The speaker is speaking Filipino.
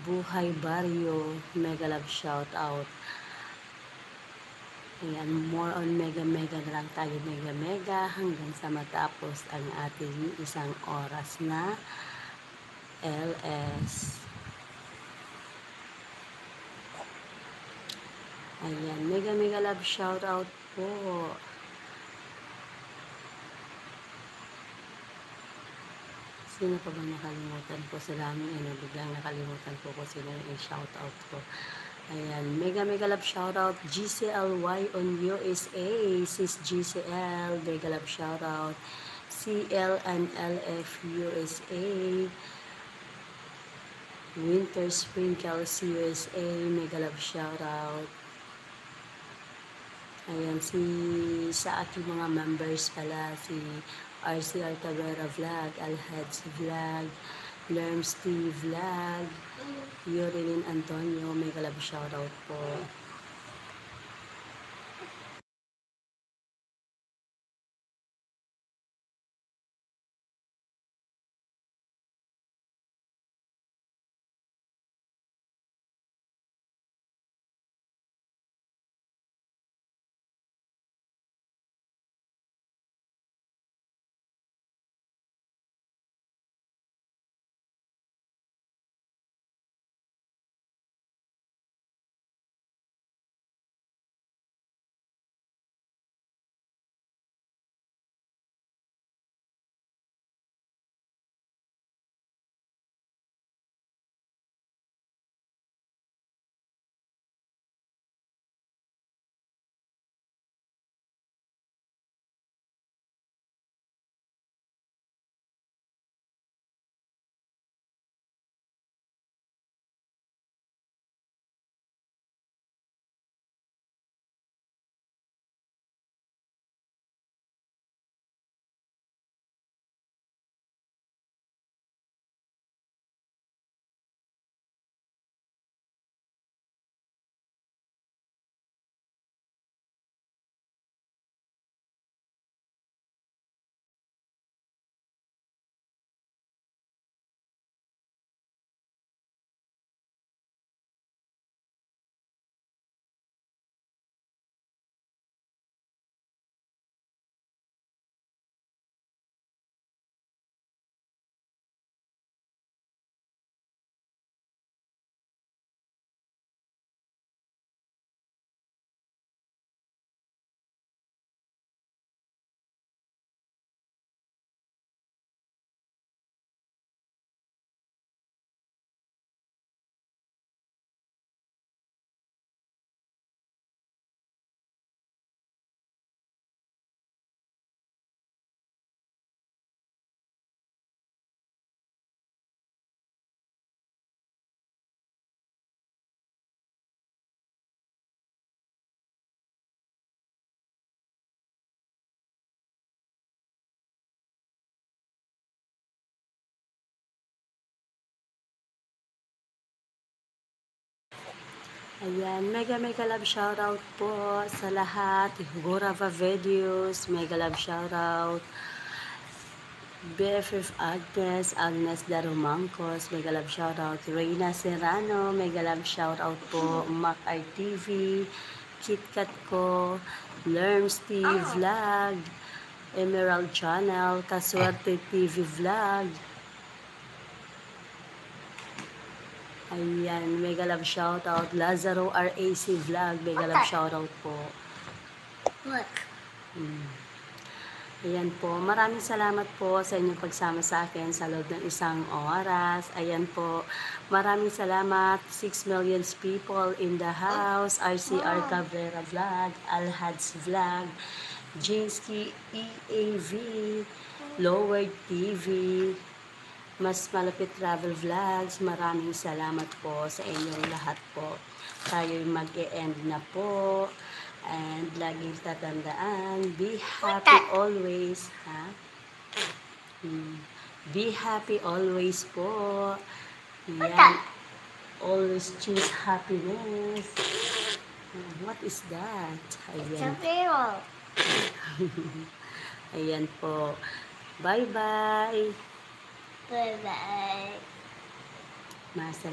Buhay Barrio, mega love shout out. Ayan, more on mega na lang tayo, mega hanggang sa matapos ang ating isang oras na LS. Ayan, mega love shout out po. Sino pa ba nakalimutan ko? Sa daming biglang nakalimutan ko kung sino yung shout out ko. Ayan, mega love shout out GCLY on USA, sis GCL, mega love shout out CL and LF USA, Winter Sprinkles USA, mega love shout out. Ayan, sa ating mga members pala, si RCR Cabrera Vlog, Alhads Vlog, Lerms T Vlog, Yorilin Antonio, mega love shoutout po. Ayan, mega love shoutout po sa lahat. Gorava Videos, mega love shoutout. BFF Agnes Darumangkos, mega love shoutout. Reyna Serrano, mega love shoutout po. Mac TV, KitKat ko, Lerms TV Vlog, Emerald Channel, Kaswerte TV Vlog. Ayan, mega love shoutout. Lazaro RAC Vlog, mega love shoutout po. Look. Ayan po, maraming salamat po sa inyong pagsama sa akin sa loob ng isang oras. Ayan po, maraming salamat. 6 million people in the house. RCR Cabrera Vlog, Alhads Vlog, Jinsky EAV, Lower TV, Mas Malapit Travel Vlogs. Maraming salamat po sa inyong lahat po. Tayo'y mag-e-end na po. And laging tatandaan, be happy always, ha? Be happy always po. Yan. Always choose happiness. What is that? Ayan. Ayan po. Bye-bye. Bye-bye. Masalamat.